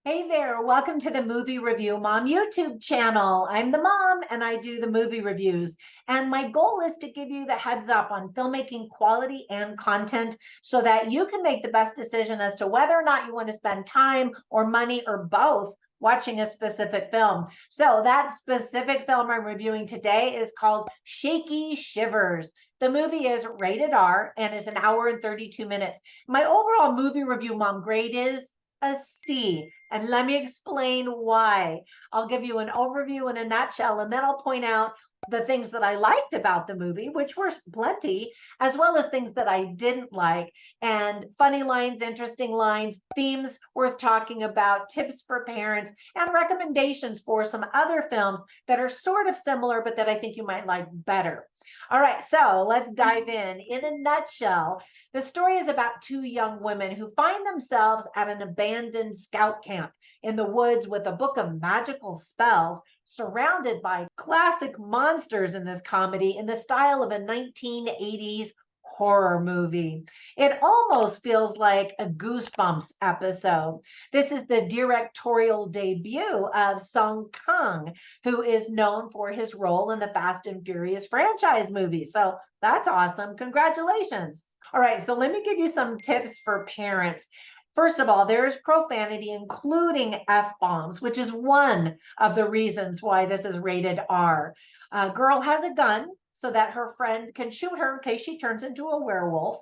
Hey there, welcome to the Movie Review Mom YouTube channel. I'm the mom and I do the movie reviews. And my goal is to give you the heads up on filmmaking quality and content so that you can make the best decision as to whether or not you want to spend time or money or both watching a specific film. So that specific film I'm reviewing today is called Shaky Shivers. The movie is rated R and is an hour and 32 minutes. My overall movie review mom grade is a C. And let me explain why. I'll give you an overview in a nutshell, and then I'll point out the things that I liked about the movie, which were plenty, as well as things that I didn't like, and funny lines, interesting lines, themes worth talking about, tips for parents, and recommendations for some other films that are sort of similar, but that I think you might like better. All right, so let's dive in. In a nutshell, the story is about two young women who find themselves at an abandoned scout camp in the woods with a book of magical spells, surrounded by classic monsters in this comedy in the style of a 1980s horror movie. It almost feels like a Goosebumps episode. This is the directorial debut of Sung Kang, who is known for his role in the Fast and Furious franchise movies. So that's awesome. Congratulations. All right, so let me give you some tips for parents. First of all, there's profanity, including F bombs, which is one of the reasons why this is rated R. A girl has a gun so that her friend can shoot her in case she turns into a werewolf.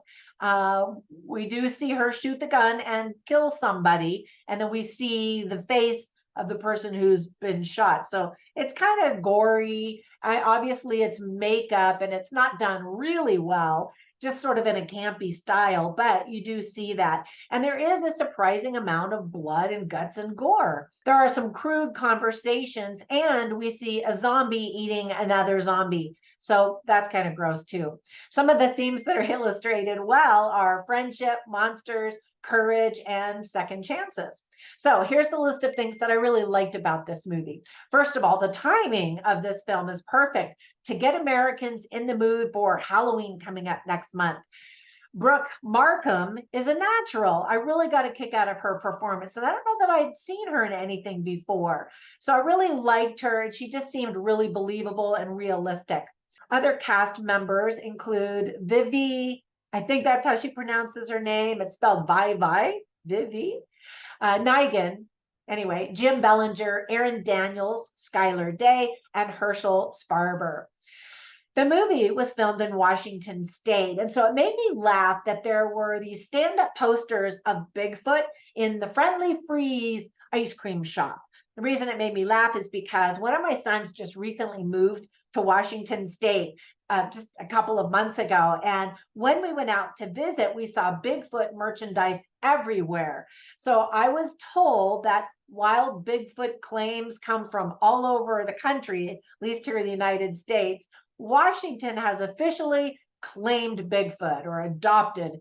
We do see her shoot the gun and kill somebody, and then we see the face of the person who's been shot. So it's kind of gory. Obviously, it's makeup and it's not done really well, just sort of in a campy style, but you do see that. And there is a surprising amount of blood and guts and gore. There are some crude conversations, and we see a zombie eating another zombie. So that's kind of gross too. Some of the themes that are illustrated well are friendship, monsters, courage, and second chances. So here's the list of things that I really liked about this movie. First of all, the timing of this film is perfect to get Americans in the mood for Halloween coming up next month. Brooke Markham is a natural. I really got a kick out of her performance. And I don't know that I'd seen her in anything before. So I really liked her, and she just seemed really believable and realistic. Other cast members include Vivi. I think that's how she pronounces her name. It's spelled Vivi. Nigan, anyway, Jim Bellinger, Aaron Daniels, Skylar Day, and Herschel Sparber. The movie was filmed in Washington State. And so it made me laugh that there were these stand up posters of Bigfoot in the Friendly Freeze ice cream shop. The reason it made me laugh is because one of my sons just recently moved to Washington State just a couple of months ago. And when we went out to visit, we saw Bigfoot merchandise everywhere. So I was told that while Bigfoot claims come from all over the country, at least here in the United States, Washington has officially claimed Bigfoot or adopted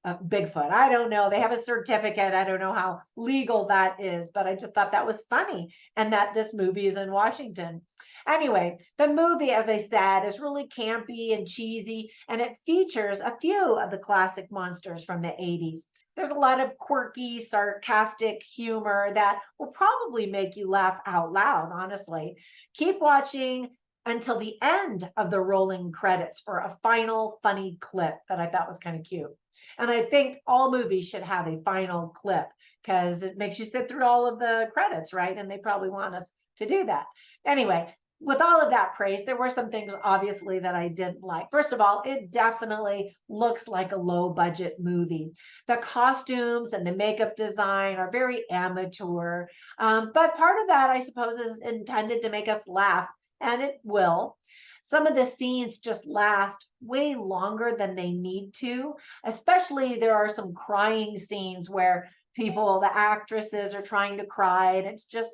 Bigfoot. I don't know. They have a certificate. I don't know how legal that is, but I just thought that was funny and that this movie is in Washington. Anyway, the movie, as I said, is really campy and cheesy, and it features a few of the classic monsters from the 80s. There's a lot of quirky, sarcastic humor that will probably make you laugh out loud, honestly. Keep watching until the end of the rolling credits for a final funny clip that I thought was kind of cute. And I think all movies should have a final clip because it makes you sit through all of the credits, right? And they probably want us to do that. Anyway, with all of that praise, there were some things obviously that I didn't like. First of all, it definitely looks like a low budget movie. The costumes and the makeup design are very amateur. But part of that, I suppose, is intended to make us laugh, and it will. Some of the scenes just last way longer than they need to, especially there are some crying scenes where the actresses are trying to cry, and it's just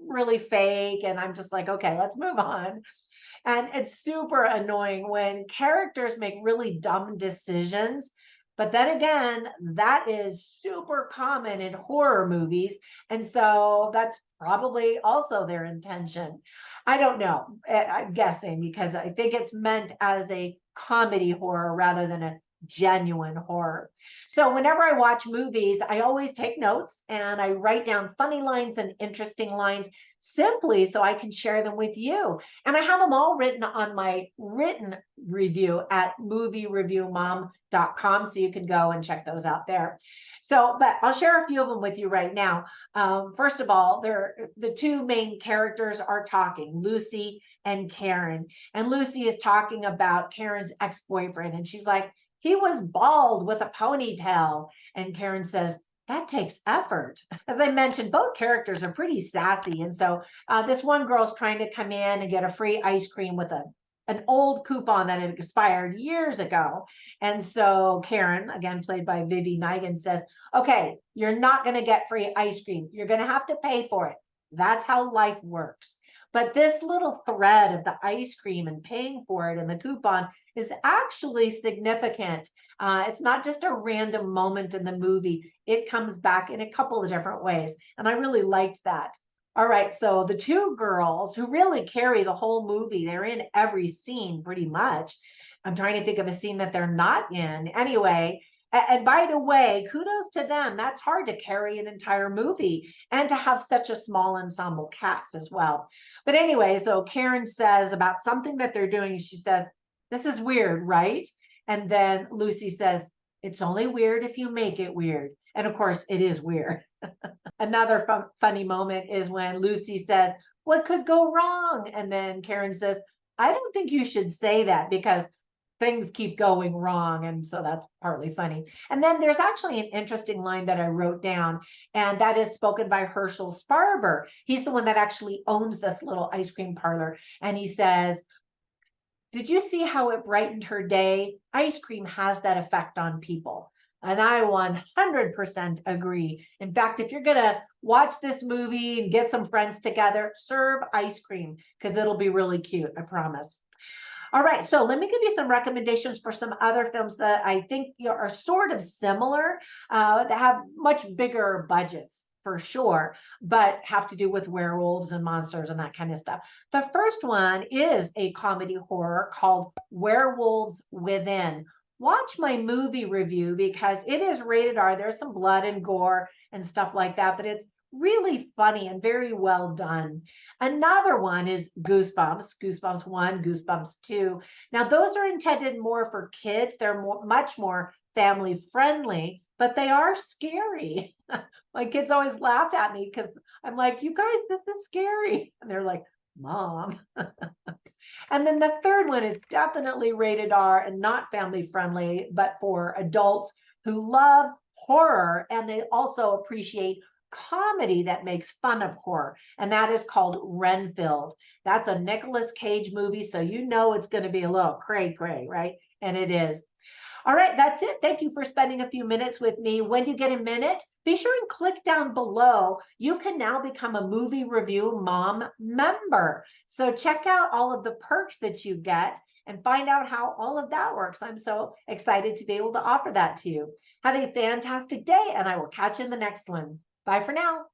really fake. And I'm just like, okay, let's move on. And it's super annoying when characters make really dumb decisions. But then again, that is super common in horror movies. And so that's probably also their intention. I don't know. I'm guessing because I think it's meant as a comedy horror rather than a genuine horror. So whenever I watch movies, I always take notes and I write down funny lines and interesting lines simply so I can share them with you. And I have them all written on my written review at moviereviewmom.com. So you can go and check those out there. So, but I'll share a few of them with you right now. First of all, the two main characters are talking, Lucy and Karen. And Lucy is talking about Karen's ex-boyfriend. And she's like, he was bald with a ponytail. And Karen says, that takes effort. As I mentioned, both characters are pretty sassy. And so this one girl's trying to come in and get a free ice cream with an old coupon that had expired years ago. And so Karen, again played by Vivi Nigan, says, okay, you're not going to get free ice cream. You're going to have to pay for it. That's how life works. But this little thread of the ice cream and paying for it and the coupon is actually significant. It's not just a random moment in the movie. It comes back in a couple of different ways. And I really liked that. All right, so the two girls who really carry the whole movie, they're in every scene pretty much. I'm trying to think of a scene that they're not in. Anyway, and by the way, kudos to them. That's hard to carry an entire movie and to have such a small ensemble cast as well. But anyway, so Karen says about something that they're doing. She says, this is weird, right? And then Lucy says, it's only weird if you make it weird. And of course, it is weird. Another funny moment is when Lucy says, what could go wrong? And then Karen says, I don't think you should say that because things keep going wrong. And so that's partly funny. And then there's actually an interesting line that I wrote down, and that is spoken by Herschel Sparber. He's the one that actually owns this little ice cream parlor. And he says, did you see how it brightened her day? Ice cream has that effect on people. And I 100% agree. In fact, if you're going to watch this movie and get some friends together, serve ice cream because it'll be really cute, I promise. All right, so let me give you some recommendations for some other films that I think are sort of similar, that have much bigger budgets for sure, but have to do with werewolves and monsters and that kind of stuff. The first one is a comedy horror called Werewolves Within. Watch my movie review because it is rated R. There's some blood and gore and stuff like that, but it's really funny and very well done. Another one is Goosebumps, Goosebumps 1, Goosebumps 2. Now, those are intended more for kids. They're much more family friendly, but they are scary. My kids always laugh at me because I'm like, you guys, this is scary. And they're like, Mom. And then the third one is definitely rated R and not family friendly, but for adults who love horror and they also appreciate comedy that makes fun of horror, and that is called Renfield. That's a Nicolas Cage movie, so you know it's going to be a little cray, right? And it is. All right, that's it. Thank you for spending a few minutes with me. When you get a minute, be sure and click down below. You can now become a Movie Review Mom member. So check out all of the perks that you get and find out how all of that works. I'm so excited to be able to offer that to you. Have a fantastic day, and I will catch you in the next one. Bye for now.